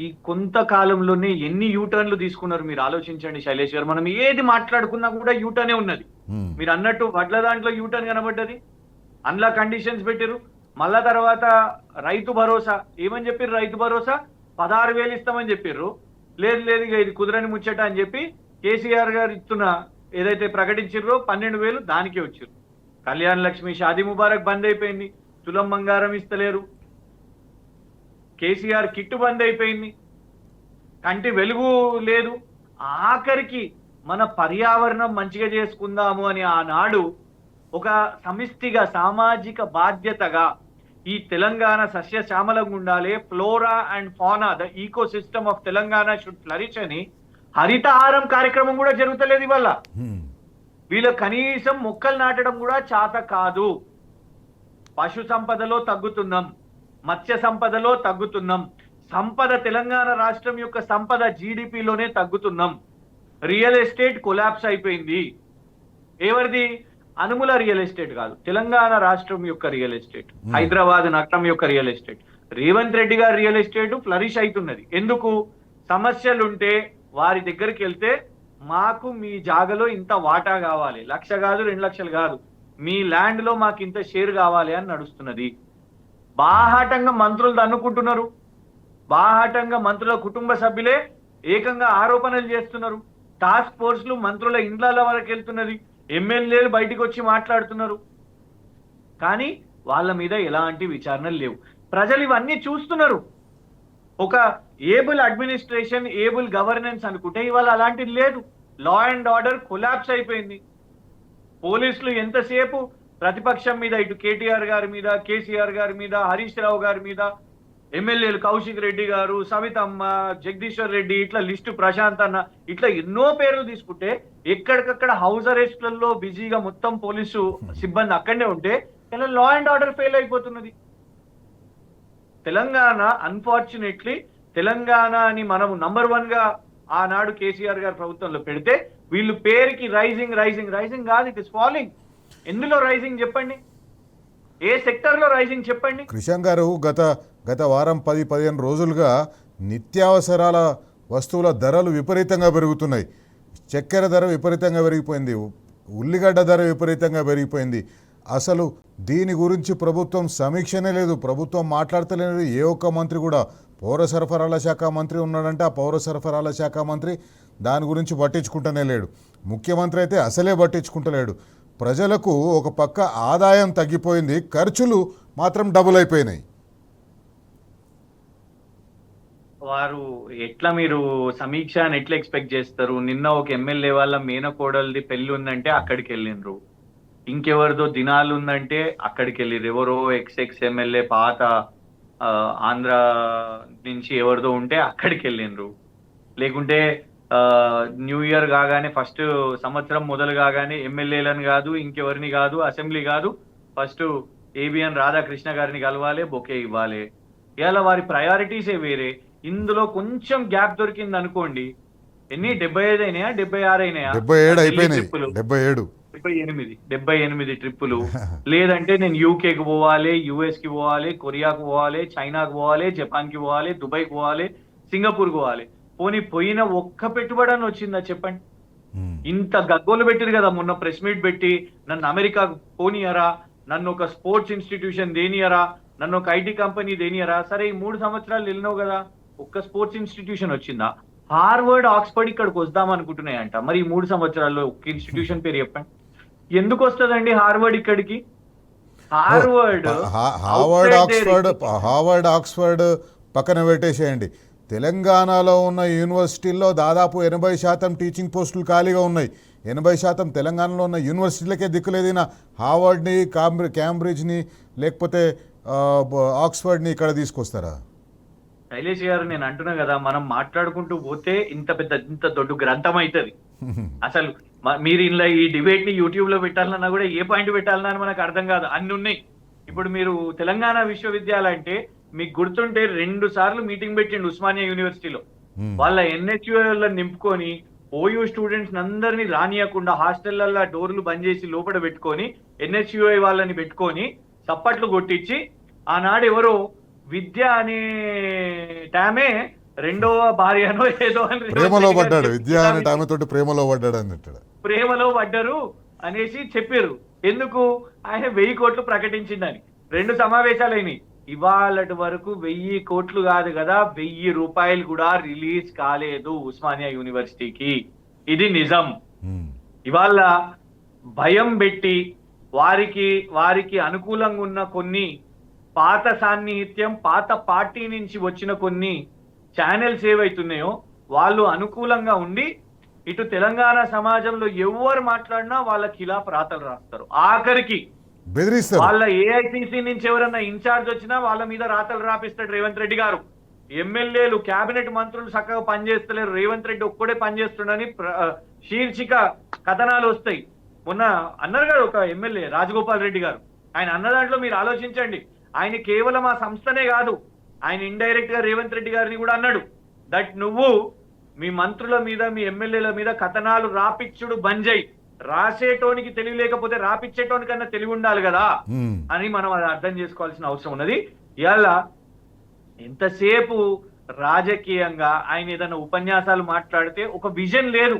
ఈ కొంతకాలంలోనే ఎన్ని యూటర్న్లు తీసుకున్నారు మీరు ఆలోచించండి శైలేష్ గారు. మనం ఏది మాట్లాడుకున్నా కూడా యూటర్నే ఉన్నది. హ్మ్. మీరు అన్నట్టు వడ్ల దాంట్లో యూటర్న్ కనబడ్డది, అందులో కండిషన్స్ పెట్టిరు. మళ్ళా తర్వాత రైతు భరోసా ఏమని చెప్పారు, రైతు భరోసా 16,000 ఇస్తామని చెప్పారు. లేదు లేదు ఇక ఇది కుదరని ముచ్చట అని చెప్పి కేసీఆర్ గారు ఇస్తున్న ఏదైతే ప్రకటించారో 12,000 దానికే వచ్చారు. కళ్యాణ్ లక్ష్మి, షాదీ ముబారక్ బంద్ అయిపోయింది, తులం బంగారం ఇస్తలేరు, కేసీఆర్ కిట్టు బంద్ అయిపోయింది, కంటి వెలుగు లేదు. ఆఖరికి మన పర్యావరణం మంచిగా చేసుకుందాము అని ఆనాడు ఒక సమిష్టిగా సామాజిక బాధ్యతగా ఈ తెలంగాణ సస్యశ్యామలంగా ఉండాలి, flora and fauna the ecosystem of Telangana should flourish అని హరితహారం కార్యక్రమం కూడా జరుగుతలేదు ఇవాళ. వీళ్ళ కనీసం మొక్కలు నాటడం కూడా చేత కాదు. పశు సంపదలో తగ్గుతున్నాం, మత్స్య సంపదలో తగ్గుతున్నాం, సంపద తెలంగాణ రాష్ట్రం యొక్క సంపద జీడిపిలోనే తగ్గుతున్నాం. రియల్ ఎస్టేట్ కొలాప్స్ అయిపోయింది. ఎవరిది? అనుముల రియల్ ఎస్టేట్ కాదు, తెలంగాణ రాష్ట్రం యొక్క రియల్ ఎస్టేట్, హైదరాబాద్ నగరం యొక్క రియల్ ఎస్టేట్. రేవంత్ రెడ్డి గారి రియల్ ఎస్టేట్ ఫ్లరిష్ అవుతున్నది. ఎందుకు? సమస్యలుంటే వారి దగ్గరికి వెళ్తే మాకు మీ జాగలో ఇంత వాటా కావాలి, 1,00,000 కాదు 2 లక్షలు కాదు, మీ ల్యాండ్ లో మాకు ఇంత షేర్ కావాలి అని నడుస్తున్నది. బాహాటంగా మంత్రులు దన్నుకుంటున్నారు, బాహాటంగా మంత్రుల కుటుంబ సభ్యులే ఏకంగా ఆరోపణలు చేస్తున్నారు, టాస్క్ ఫోర్స్లు మంత్రుల ఇండ్ల వరకు వెళ్తున్నది, ఎమ్మెల్యేలు బయటికి వచ్చి మాట్లాడుతున్నారు. కానీ వాళ్ళ మీద ఎలాంటి విచారణలు లేవు. ప్రజలు ఇవన్నీ చూస్తున్నారు. ఒక ఏబుల్ అడ్మినిస్ట్రేషన్, ఏబుల్ గవర్నెన్స్ అనుకుంటే ఇవాళ అలాంటిది లేదు. లా అండ్ ఆర్డర్ కొలాప్స్ అయిపోయింది. పోలీసులు ఎంతసేపు ప్రతిపక్షం మీద, ఇటు కేటీఆర్ గారి మీద, కేసీఆర్ గారి మీద, హరీష్ రావు గారి మీద, ఎమ్మెల్యేలు కౌశిక్ రెడ్డి గారు, సవితమ్మ, జగదీశ్వర్ రెడ్డి, ఇట్లా లిస్టు ప్రశాంత్ అన్న, ఇట్లా ఎన్నో పేర్లు తీసుకుంటే ఎక్కడికక్కడ హౌస్ అరెస్ట్లలో బిజీగా మొత్తం పోలీసు సిబ్బంది అక్కడనే ఉంటే ఇలా లా అండ్ ఆర్డర్ ఫెయిల్ అయిపోతున్నది. తెలంగాణ అన్ఫార్చునేట్లీ తెలంగాణ అని మనము #1 గా ఆనాడు కేసీఆర్ గారి ప్రభుత్వంలో పెడితే వీళ్ళు పేరుకి రైజింగ్ రైజింగ్ రైజింగ్ కాదు, ఇట్ ఇస్ ఫాలింగ్. ఎందులో రైజింగ్ చెప్పండి? ఏ సెక్టర్ లో రైజింగ్ చెప్పండి? కిషన్ గారు గత వారం 10-15 రోజులుగా నిత్యావసరాల వస్తువుల ధరలు విపరీతంగా పెరుగుతున్నాయి. చక్కెర ధర విపరీతంగా పెరిగిపోయింది, ఉల్లిగడ్డ ధర విపరీతంగా పెరిగిపోయింది. అసలు దీని గురించి ప్రభుత్వం సమీక్షనే లేదు, ప్రభుత్వం మాట్లాడతలేదు. ఏ ఒక్క మంత్రి కూడా, పౌర సరఫరాల శాఖ మంత్రి ఉన్నాడంటే ఆ పౌర సరఫరాల శాఖ మంత్రి దాని గురించి పట్టించుకుంటూనే లేడు. ముఖ్యమంత్రి అయితే అసలే పట్టించుకుంటలేడు. ప్రజలకు ఒక పక్క ఆదాయం తగ్గిపోయింది, ఖర్చులు మాత్రం డబుల్ అయిపోయినాయి. వారు ఎట్లా, మీరు సమీక్ష అని ఎట్లా ఎక్స్పెక్ట్ చేస్తారు? నిన్న ఒక ఎమ్మెల్యే వాళ్ళ మేనకోడలిది పెళ్లి ఉందంటే అక్కడికి వెళ్ళిండ్రు, ఇంకెవరిదో దినాలు ఉందంటే అక్కడికి వెళ్ళిర్రు. ఎవరో ఎక్స్ ఎమ్మెల్యే పాత ఆంధ్ర నుంచి ఎవరిదో ఉంటే అక్కడికి వెళ్ళిండ్రు. లేకుంటే న్యూ ఇయర్ కాగానే, ఫస్ట్ సంవత్సరం మొదలు కాగానే ఎమ్మెల్యేలను కాదు, ఇంకెవరిని కాదు, అసెంబ్లీ కాదు, ఫస్ట్ ఏబిఎన్ రాధాకృష్ణ గారిని కలవాలి, బొకే ఇవ్వాలి. ఇలా వారి ప్రయారిటీసే వేరే. ఇందులో కొంచెం గ్యాప్ దొరికింది అనుకోండి, ఎన్ని 75 అయినాయా, 76 అయినాయా, 77 అయిపోయినాయి, 78 ట్రిప్పులు. లేదంటే నేను యూకేకి పోవాలి, యుఎస్ కి పోవాలి, కొరియాకు పోవాలి, చైనాకు పోవాలి, జపాన్ కి పోవాలి, దుబాయ్కి పోవాలి, సింగపూర్ పోవాలి. పోనీ పోయిన ఒక్క పెట్టుబడి అని వచ్చిందా చెప్పండి? ఇంత గగ్గోలు పెట్టిరు కదా మొన్న ప్రెస్ మీట్ పెట్టి, నన్ను అమెరికాకు పోనీయరా, నన్ను ఒక స్పోర్ట్స్ ఇన్స్టిట్యూషన్ దేనియరా, నన్ను ఒక ఐటీ కంపెనీ దేనియరా. సరే ఈ 3 సంవత్సరాలు వెళ్ళినావు కదా, ఒక్క స్పోర్ట్స్ ఇన్స్టిట్యూషన్ వచ్చిందా? హార్వర్డ్, ఆక్స్ఫర్డ్ ఇక్కడికి వద్దాం అనుకుంటున్నాయంట. మరి ఈ 3 సంవత్సరాల్లో ఒక్క ఇన్స్టిట్యూషన్ పేరు చెప్పండి. ఎందుకు వస్తుందండి హార్వర్డ్ ఇక్కడికి? హార్వర్డ్ ఆక్స్ఫర్డ్ పక్కన పెట్టేసేయండి. తెలంగాణలో ఉన్న యూనివర్సిటీల్లో దాదాపు 80% టీచింగ్ పోస్టులు ఖాళీగా ఉన్నాయి. 80% తెలంగాణలో ఉన్న యూనివర్సిటీలకే దిక్కులేదిన హార్వర్డ్ని, క్యాంబ్రిడ్జ్ని, లేకపోతే ఆక్స్ఫర్డ్ని ఇక్కడ తీసుకొస్తారా? శైలేష్ గారు, నేను అంటున్నా కదా, మనం మాట్లాడుకుంటూ పోతే ఇంత దొడ్డు గ్రంథం అవుతుంది. అసలు మీరు ఇలా ఈ డిబేట్ ని యూట్యూబ్ లో పెట్టాలన్నా కూడా ఏ పాయింట్ పెట్టాలన్నా అని మనకు అర్థం కాదు, అన్ని ఉన్నాయి. ఇప్పుడు మీరు తెలంగాణ విశ్వవిద్యాలయం అంటే మీకు గుర్తుంటే 2 సార్లు మీటింగ్ పెట్టిండు ఉస్మానియా యూనివర్సిటీలో. వాళ్ళ ఎన్హెచ్యుఎల్ నింపుకొని ఓయూ స్టూడెంట్స్ అందరినీ రానియకుండా హాస్టళ్లలో డోర్లు బంద్ చేసి లోపల పెట్టుకొని ఎన్హెచ్యుఐ వాళ్ళని పెట్టుకొని చప్పట్లు కొట్టించి ఆనాడు ఎవరో విద్య అనే టామే రెండవ భార్యనో ఏదో అని ప్రేమలో పడ్డాడు, విద్య అనే ఆమె తోటి ప్రేమలో పడ్డాడు అన్నట్టు ప్రేమలో పడ్డారు అనేసి చెప్పారు. ఎందుకు? ఆయన 1000 కోట్లు ప్రకటించిందని. 2 సమావేశాలు అయినాయి. ఇవాళటి వరకు 1000 కోట్లు కాదు కదా, 1000 రూపాయలు కూడా రిలీజ్ కాలేదు ఉస్మానియా యూనివర్సిటీకి. ఇది నిజం. ఇవాళ భయం పెట్టి వారికి అనుకూలంగా ఉన్న కొన్ని పాత సాన్నిహిత్యం, పాత పార్టీ నుంచి వచ్చిన కొన్ని ఛానల్స్ ఏవైతున్నాయో వాళ్ళు అనుకూలంగా ఉండి ఇటు తెలంగాణ సమాజంలో ఎవరు మాట్లాడినా వాళ్ళ ఖిలాఫ్ రాతలు రాస్తారు. ఆఖరికి బెదిరిస్తారు. వాళ్ళ ఏఐసిసి నుంచి ఎవరన్నా ఇన్ఛార్జ్ వచ్చినా వాళ్ళ మీద రాతలు రాపిస్తాడు రేవంత్ రెడ్డి గారు. ఎమ్మెల్యేలు, కేబినెట్ మంత్రులు చక్కగా పనిచేస్తలేరు, రేవంత్ రెడ్డి ఒక్కడే పనిచేస్తుండని శీర్షిక కథనాలు వస్తాయి. మొన్న అన్నారు కదా ఒక ఎమ్మెల్యే రాజగోపాల్ రెడ్డి గారు, ఆయన అన్న దాంట్లో మీరు ఆలోచించండి. ఆయన కేవలం ఆ సంస్థనే కాదు, ఆయన ఇండైరెక్ట్ గా రేవంత్ రెడ్డి గారిని కూడా అన్నాడు దట్ నువ్వు మీ మంత్రుల మీద, మీ ఎమ్మెల్యేల మీద కథనాలు రాపిచ్చుడు బంద్ చేయి. రాసేటోనికి తెలివి లేకపోతే రాపిచ్చేటోనికన్నా తెలివి ఉండాలి కదా అని మనం అది అర్థం చేసుకోవాల్సిన అవసరం ఉన్నది. ఇవాళ ఎంతసేపు రాజకీయంగా ఆయన ఏదైనా ఉపన్యాసాలు మాట్లాడితే ఒక విజన్ లేదు.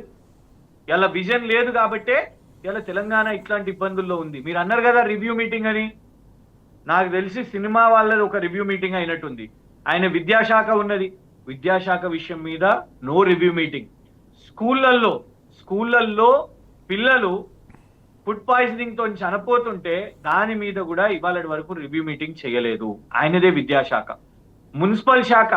ఇలా విజన్ లేదు కాబట్టే ఇలా తెలంగాణ ఇట్లాంటి ఇబ్బందుల్లో ఉంది. మీరు అన్నారు కదా రివ్యూ మీటింగ్ అని, నాకు తెలిసి సినిమా వాళ్ళది ఒక రివ్యూ మీటింగ్ అయినట్టుంది. ఆయన విద్యాశాఖ ఉన్నది, విద్యాశాఖ విషయం మీద నో రివ్యూ మీటింగ్. స్కూళ్ళల్లో పిల్లలు ఫుడ్ పాయిజనింగ్ తో చనిపోతుంటే దాని మీద కూడా ఇవాళ వరకు రివ్యూ మీటింగ్ చేయలేదు. ఆయనదే విద్యాశాఖ. మున్సిపల్ శాఖ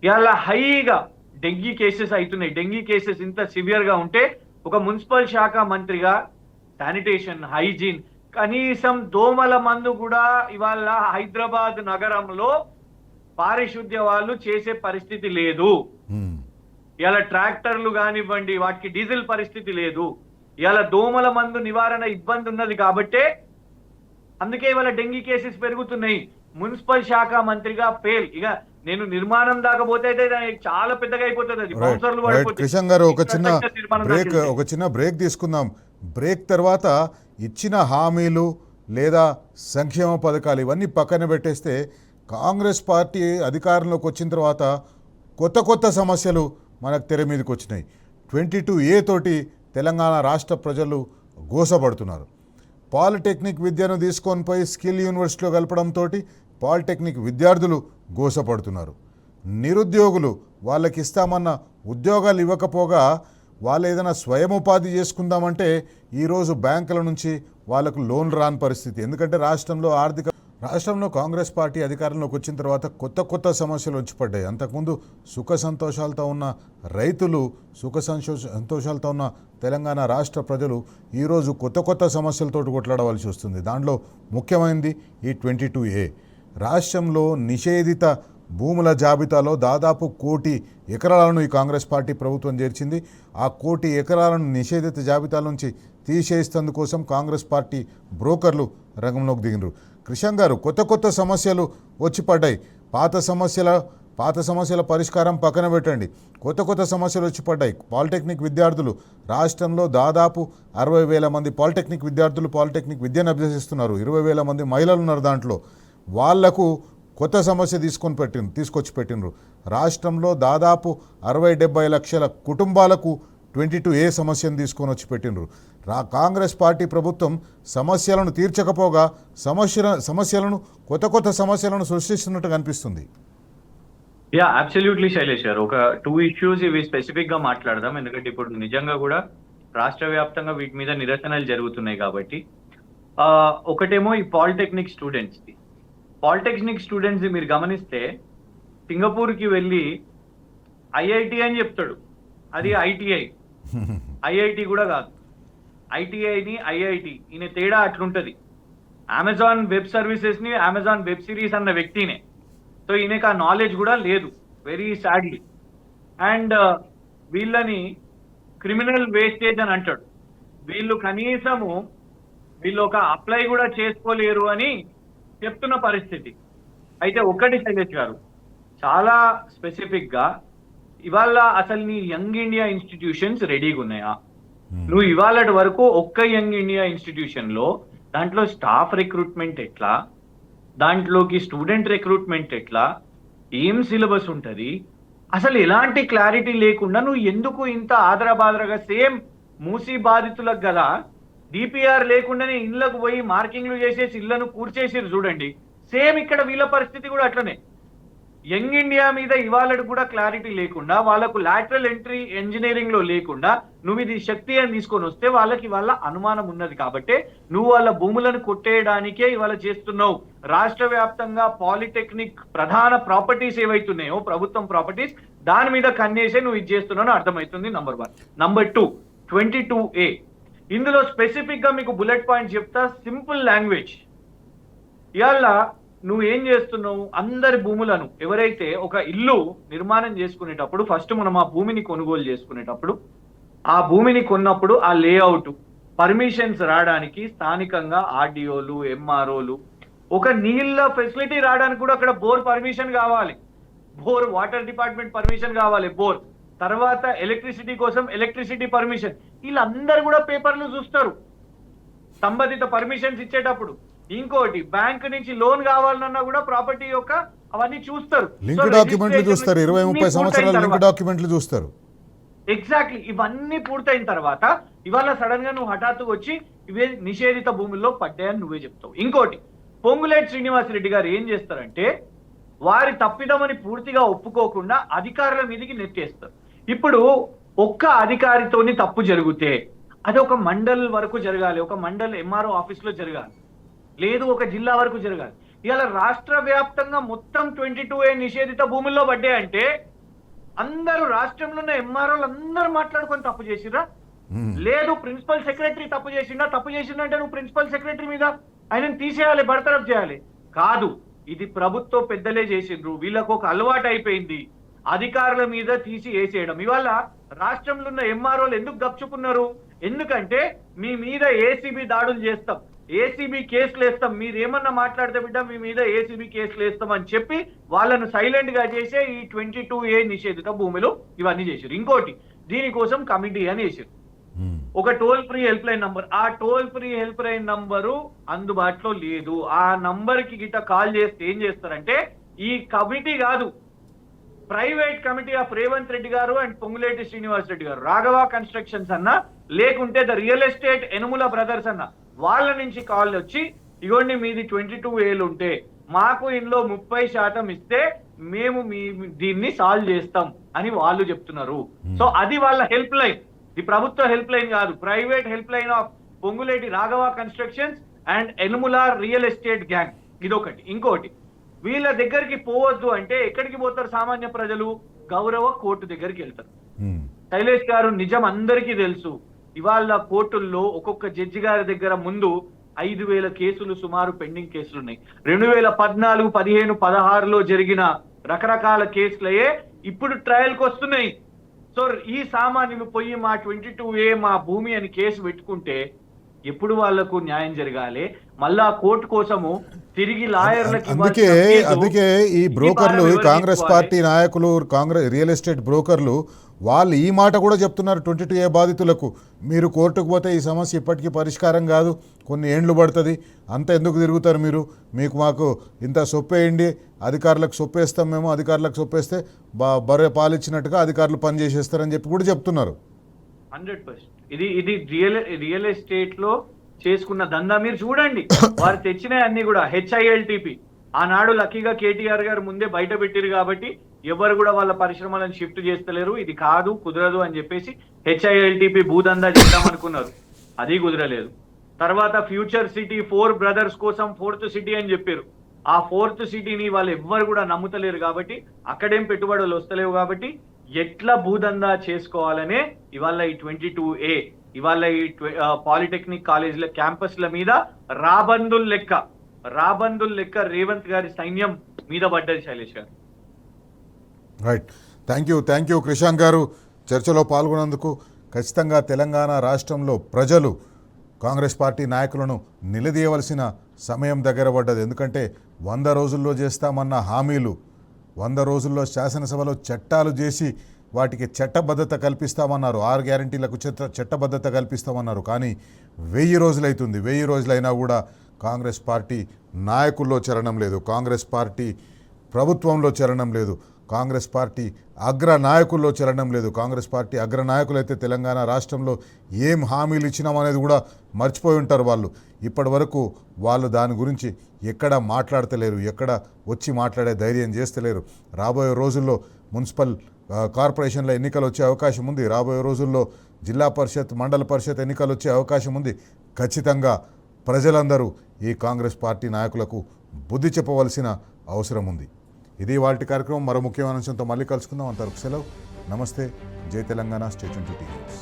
ఇవాళ హైగా డెంగీ కేసెస్ అవుతున్నాయి. డెంగీ కేసెస్ ఇంత సివియర్ గా ఉంటే ఒక మున్సిపల్ శాఖ మంత్రిగా శానిటేషన్, హైజీన్, కనీసం దోమల మందు కూడా ఇవాళ హైదరాబాద్ నగరంలో పారిశుద్ధ్య వాళ్ళు చేసే పరిస్థితి లేదు. ఇలా ట్రాక్టర్లు కానివ్వండి వాటికి డీజిల్ పరిస్థితి లేదు. ఇలా దోమల మందు నివారణ ఇబ్బంది ఉన్నది కాబట్టే అందుకే ఇవాళ డెంగీ కేసెస్ పెరుగుతున్నాయి. మున్సిపల్ శాఖ మంత్రిగా ఫెయిల్. ఇక నేను నిర్మాణం దాకా పోతే అయితే చాలా పెద్దగా అయిపోతుంది అది. కిషన్ గారు ఒక చిన్న బ్రేక్ తీసుకుందాం. బ్రేక్ తర్వాత ఇచ్చిన హామీలు లేదా సంక్షేమ పథకాలు ఇవన్నీ పక్కన పెట్టేస్తే కాంగ్రెస్ పార్టీ అధికారంలోకి వచ్చిన తర్వాత కొత్త సమస్యలు మనకు తెర మీదకి వచ్చినాయి. 22A తోటి తెలంగాణ రాష్ట్ర ప్రజలు గోసపడుతున్నారు. పాలిటెక్నిక్ విద్యను తీసుకొని పోయి స్కిల్ యూనివర్సిటీలో కలపడంతో పాలిటెక్నిక్ విద్యార్థులు గోసపడుతున్నారు. నిరుద్యోగులు వాళ్ళకి ఇస్తామన్న ఉద్యోగాలు ఇవ్వకపోగా వాళ్ళు ఏదైనా స్వయం ఉపాధి చేసుకుందామంటే ఈరోజు బ్యాంకుల నుంచి వాళ్ళకు లోన్లు రాని పరిస్థితి. ఎందుకంటే రాష్ట్రంలో కాంగ్రెస్ పార్టీ అధికారంలోకి వచ్చిన తర్వాత కొత్త సమస్యలు వచ్చి పడ్డాయి. అంతకుముందు సుఖ సంతోషాలతో ఉన్న రైతులు, సంతోషాలతో ఉన్న తెలంగాణ రాష్ట్ర ప్రజలు ఈరోజు కొత్త సమస్యలతో కొట్లాడవలసి వస్తుంది. దాంట్లో ముఖ్యమైనది ఈ 22A. రాష్ట్రంలో నిషేధిత భూముల జాబితాలో దాదాపు 1 కోటి ఎకరాలను ఈ కాంగ్రెస్ పార్టీ ప్రభుత్వం చేర్చింది. ఆ 1 కోటి ఎకరాలను నిషేధిత జాబితాల నుంచి తీసేస్తందుకోసం కాంగ్రెస్ పార్టీ బ్రోకర్లు రంగంలోకి దిగినారు. కిషన్ గారు, కొత్త సమస్యలు వచ్చి పడ్డాయి. పాత సమస్యల పరిష్కారం పక్కన పెట్టండి, కొత్త సమస్యలు వచ్చి పడ్డాయి. పాలిటెక్నిక్ విద్యార్థులు రాష్ట్రంలో దాదాపు 60,000 మంది పాలిటెక్నిక్ విద్యార్థులు పాలిటెక్నిక్ విద్యను అభ్యసిస్తున్నారు. 20,000 మంది మహిళలు ఉన్నారు. దాంట్లో వాళ్లకు కొత్త సమస్య తీసుకొచ్చి పెట్టినరు. రాష్ట్రంలో దాదాపు 60-70 లక్షల కుటుంబాలకు 22A సమస్యను తీసుకొని వచ్చి పెట్టినరు. కాంగ్రెస్ పార్టీ ప్రభుత్వం సమస్యలను తీర్చకపోగా సమస్యలను కొత్త సమస్యలను సృష్టిస్తున్నట్టు కనిపిస్తుంది. యా, అబ్సల్యూట్లీ శైలేష్ గారు. ఒక 2 ఇష్యూస్ ఇవి స్పెసిఫిక్ గా మాట్లాడదాం. ఎందుకంటే ఇప్పుడు నిజంగా కూడా రాష్ట్ర వ్యాప్తంగా వీటి మీద నిరసనలు జరుగుతున్నాయి కాబట్టి. ఒకటేమో ఈ పాలిటెక్నిక్ స్టూడెంట్స్ మీరు గమనిస్తే సింగపూర్కి వెళ్ళి ఐఐటి అని చెప్తాడు, అది ఐఐటి కూడా కాదు. ఐటీఐని ఐఐటి ఈయన తేడా అట్లుంటది. అమెజాన్ వెబ్ సర్వీసెస్ ని అమెజాన్ వెబ్ సిరీస్ అన్న వ్యక్తినే. సో ఈయనకి ఆ నాలెడ్జ్ కూడా లేదు, వెరీ సాడ్లీ. అండ్ వీళ్ళని క్రిమినల్ వేస్టేజ్ అని అంటాడు. వీళ్ళు కనీసము వీళ్ళు ఒక అప్లై కూడా చేసుకోలేరు అని చెప్తున్న పరిస్థితి. అయితే ఒకటి శైలేష్ గారు, చాలా స్పెసిఫిక్ గా ఇవాళ అసలు నీ యంగ్ ఇండియా ఇన్స్టిట్యూషన్స్ రెడీగా ఉన్నాయా? నువ్వు ఇవాళ వరకు ఒక్క యంగ్ ఇండియా ఇన్స్టిట్యూషన్ లో దాంట్లో స్టాఫ్ రిక్రూట్మెంట్ ఎట్లా, దాంట్లోకి స్టూడెంట్ రిక్రూట్మెంట్ ఎట్లా, ఏం సిలబస్ ఉంటది, అసలు ఎలాంటి క్లారిటీ లేకుండా నువ్వు ఎందుకు ఇంత ఆదరబాదరగా సేమ్ మూసీ బాధితులకు కదా డిపిఆర్ లేకుండానే ఇళ్లకు పోయి మార్కింగ్లు చేసేసి ఇళ్లను కూర్చేసిరు చూడండి, సేమ్ ఇక్కడ వీళ్ళ పరిస్థితి కూడా అట్లనే. యంగ్ ఇండియా మీద ఇవాళ కూడా క్లారిటీ లేకుండా, వాళ్ళకు లాటరల్ ఎంట్రీ ఇంజనీరింగ్ లో లేకుండా నువ్వు ఇది శక్తి అని తీసుకొని వస్తే వాళ్ళకి వాళ్ళ అనుమానం ఉన్నది కాబట్టి నువ్వు వాళ్ళ భూములను కొట్టేయడానికే ఇవాళ చేస్తున్నావు. రాష్ట్ర వ్యాప్తంగా పాలిటెక్నిక్ ప్రధాన ప్రాపర్టీస్ ఏవైతున్నాయో ప్రభుత్వం ప్రాపర్టీస్ దాని మీద కన్నేసే నువ్వు ఇది చేస్తున్నావు అర్థమవుతుంది. నంబర్ 1. నంబర్ 2, 22A ఇందులో స్పెసిఫిక్ గా మీకు బుల్లెట్ పాయింట్ చెప్తా, సింపుల్ లాంగ్వేజ్. ఇవాళ నువ్వు ఏం చేస్తున్నావు, అందరి భూములను ఎవరైతే ఒక ఇల్లు నిర్మాణం చేసుకునేటప్పుడు ఫస్ట్ మనం ఆ భూమిని కొనుగోలు చేసుకునేటప్పుడు ఆ భూమిని కొన్నప్పుడు ఆ లేఅవుట్ పర్మిషన్స్ రావడానికి స్థానికంగా ఆర్డీఓలు, ఎంఆర్ఓలు, ఒక నీళ్ళ ఫెసిలిటీ రావడానికి కూడా అక్కడ బోర్ పర్మిషన్ కావాలి, బోర్ వాటర్ డిపార్ట్మెంట్ పర్మిషన్ కావాలి, బోర్ తర్వాత ఎలక్ట్రిసిటీ కోసం ఎలక్ట్రిసిటీ పర్మిషన్, వీళ్ళందరూ కూడా పేపర్లు చూస్తారు సంబంధిత పర్మిషన్స్ ఇచ్చేటప్పుడు. ఇంకోటి బ్యాంక్ నుంచి లోన్ కావాలన్నా కూడా ప్రాపర్టీ యొక్క అవన్నీ చూస్తారు, లింక్ డాక్యుమెంట్లు చూస్తారు, 20-30 సంవత్సరాల లింక్ డాక్యుమెంట్లు చూస్తారు. ఎగ్జాక్ట్లీ. ఇవన్నీ పూర్తయిన తర్వాత ఇవాళ సడన్ గా నువ్వు హఠాత్తుగా వచ్చి ఇవే నిషేధిత భూముల్లో పడ్డాయని నువ్వే చెప్తావు. ఇంకోటి, పొంగులేటి శ్రీనివాసరెడ్డి గారు ఏం చేస్తారంటే వారి తప్పిదమని పూర్తిగా ఒప్పుకోకుండా అధికారుల మీదకి నెట్టేస్తారు. ఇప్పుడు ఒక్క అధికారితోని తప్పు జరిగితే అది ఒక మండల్ వరకు జరగాలి, ఒక మండల్ ఎంఆర్ఓ ఆఫీస్ లో జరగాలి, లేదు ఒక జిల్లా వరకు జరగాలి. ఇలా రాష్ట్ర వ్యాప్తంగా మొత్తం 22A నిషేధిత భూముల్లో పడ్డాయంటే అందరూ రాష్ట్రంలో ఉన్న ఎంఆర్ఓలు అందరూ మాట్లాడుకొని తప్పు చేసిరా? లేదు ప్రిన్సిపల్ సెక్రటరీ తప్పు చేసిందా? తప్పు చేసిందంటే నువ్వు ప్రిన్సిపల్ సెక్రటరీ మీద ఆయనను తీసేయాలి, బర్తరఫ్ చేయాలి. కాదు, ఇది ప్రభుత్వ పెద్దలే చేసిండ్రు, వీళ్ళకు ఒక అలవాటు అయిపోయింది అధికారుల మీద తీసి వేసేయడం. ఇవాళ రాష్ట్రంలో ఉన్న ఎంఆర్ఓలు ఎందుకు గప్చుకున్నారు? ఎందుకంటే మీ మీద ఏసీబీ దాడులు చేస్తాం, ఏసీబీ కేసులు వేస్తాం, మీరు ఏమన్నా మాట్లాడితే బిడ్డ మీ మీద ఏసీబీ కేసులు వేస్తాం అని చెప్పి వాళ్ళను సైలెంట్ గా చేసే ఈ 22A నిషేధిత భూములు ఇవన్నీ చేశారు. ఇంకోటి, దీనికోసం కమిటీ అని వేసారు, ఒక toll free help line number. ఆ toll free help line number అందుబాటులో లేదు. ఆ నంబర్ కి గిట్ట కాల్ చేస్తే ఏం చేస్తారంటే ఈ కమిటీ కాదు, private committee of Revanth Reddy గారు అండ్ పొంగులేటి శ్రీనివాస్ రెడ్డి గారు, రాఘవ కన్స్ట్రక్షన్స్ అన్న, లేకుంటే the real estate Enumula brothers అన్న, వాళ్ళ నుంచి కాల్ వచ్చి ఇగోండి మీది 22Aలు ఉంటే మాకు ఇందులో 30% ఇస్తే మేము దీన్ని సాల్వ్ చేస్తాం అని వాళ్ళు చెప్తున్నారు. సో అది వాళ్ళ హెల్ప్ లైన్, ఇది ప్రభుత్వ హెల్ప్ లైన్ కాదు, private help line of Ponguleti Raghava constructions and Enumula real estate gang. ఇదొకటి. ఇంకోటి, వీళ్ళ దగ్గరికి పోవద్దు అంటే ఎక్కడికి పోతారు సామాన్య ప్రజలు? గౌరవ కోర్టు దగ్గరికి వెళ్తారు. శైలేష్ గారు, నిజం అందరికీ తెలుసు, ఇవాళ కోర్టుల్లో ఒక్కొక్క జడ్జి గారి దగ్గర ముందు 5,000 కేసులు సుమారు పెండింగ్ కేసులు ఉన్నాయి. 2014, 15, 16లో జరిగిన రకరకాల కేసులయే ఇప్పుడు ట్రయల్ కి వస్తున్నాయి. సో ఈ సామాన్యులు పోయి మా 22A మా భూమి అని కేసు పెట్టుకుంటే ఎప్పుడు వాళ్లకు న్యాయం జరగాలి? మళ్ళా కోర్టు కోసము తిరిగి లాయర్లకి. అందుకే ఈ బ్రోకర్లు, కాంగ్రెస్ పార్టీ నాయకులు, కాంగ్రెస్ రియల్ ఎస్టేట్ బ్రోకర్లు వాళ్ళు ఈ మాట కూడా చెప్తున్నారు 22A బాధితులకు, మీరు కోర్టుకు పోతే ఈ సమస్య ఇప్పటికీ పరిష్కారం కాదు, కొన్ని ఏండ్లు పడుతుంది, అంత ఎందుకు తిరుగుతారు మీరు, మాకు ఇంత సొప్పేయండి, అధికారులకు సొప్పేస్తాం, మేము అధికారులకు సొప్పేస్తే బర్రె పాలిచ్చినట్టుగా అధికారులు పనిచేసేస్తారని చెప్పి కూడా చెప్తున్నారు. 100% ఇది రియల్ ఎస్టేట్ లో చేసుకున్న దందా. మీరు చూడండి, వారు తెచ్చినాయి అన్ని కూడా HILTP. ఆనాడు లక్కీగా కేటీఆర్ గారు ముందే బయట పెట్టారు కాబట్టి ఎవరు కూడా వాళ్ళ పరిశ్రమలను షిఫ్ట్ చేస్తలేరు, ఇది కాదు కుదరదు అని చెప్పేసి HILTP భూదందా చేద్దాం అనుకున్నారు, అది కుదరలేదు. తర్వాత ఫ్యూచర్ సిటీ 4 బ్రదర్స్ కోసం 4th సిటీ అని చెప్పారు. ఆ 4th సిటీని వాళ్ళు ఎవ్వరు కూడా నమ్ముతలేరు కాబట్టి అక్కడేం పెట్టుబడులు వస్తలేవు కాబట్టి ఎట్లా భూదందా చేసుకోవాలనే ఇవాళ ఈ 22A, ఇవాళ ఈ పాలిటెక్నిక్ కాలేజీల క్యాంపస్ల మీద రాబందుల్ లెక్క రేవంత్ గారి సైన్యం మీద పడ్డది. శైలేష్ గారు, రైట్, థ్యాంక్ యూ క్రిషాంక్ గారు చర్చలో పాల్గొన్నందుకు. ఖచ్చితంగా తెలంగాణ రాష్ట్రంలో ప్రజలు కాంగ్రెస్ పార్టీ నాయకులను నిలదీయవలసిన సమయం దగ్గర పడ్డది. ఎందుకంటే 100 రోజుల్లో చేస్తామన్న హామీలు, 100 రోజుల్లో శాసనసభలో చట్టాలు చేసి వాటికి చట్టబద్ధత కల్పిస్తామన్నారు, 6 గ్యారంటీలకు చట్టబద్ధత కల్పిస్తామన్నారు. కానీ 1000 రోజులైతుంది. 1000 రోజులైనా కూడా కాంగ్రెస్ పార్టీ నాయకుల్లో చలనం లేదు, కాంగ్రెస్ పార్టీ ప్రభుత్వంలో చలనం లేదు, కాంగ్రెస్ పార్టీ అగ్ర నాయకుల్లో చలనం లేదు. కాంగ్రెస్ పార్టీ అగ్ర నాయకులైతే తెలంగాణ రాష్ట్రంలో ఏం హామీలు ఇచ్చినామనేది కూడా మర్చిపోయి ఉంటారు వాళ్ళు. ఇప్పటి వరకు వాళ్ళు దాని గురించి ఎక్కడ మాట్లాడతలేరు, ఎక్కడ వచ్చి మాట్లాడే ధైర్యం చేస్తలేరు. రాబోయే రోజుల్లో మున్సిపల్ కార్పొరేషన్ల ఎన్నికలు వచ్చే అవకాశం ఉంది. రాబోయే రోజుల్లో జిల్లా పరిషత్, మండల పరిషత్ ఎన్నికలు వచ్చే అవకాశం ఉంది. ఖచ్చితంగా ప్రజలందరూ ఈ కాంగ్రెస్ పార్టీ నాయకులకు బుద్ధి చెప్పవలసిన అవసరం ఉంది. ఇది వాటి కార్యక్రమం. మరో ముఖ్యమైన అంశంతో మళ్ళీ కలుసుకుందాం. అంతవరకు సెలవు. నమస్తే. జై Telangana. Stay tuned to TV news.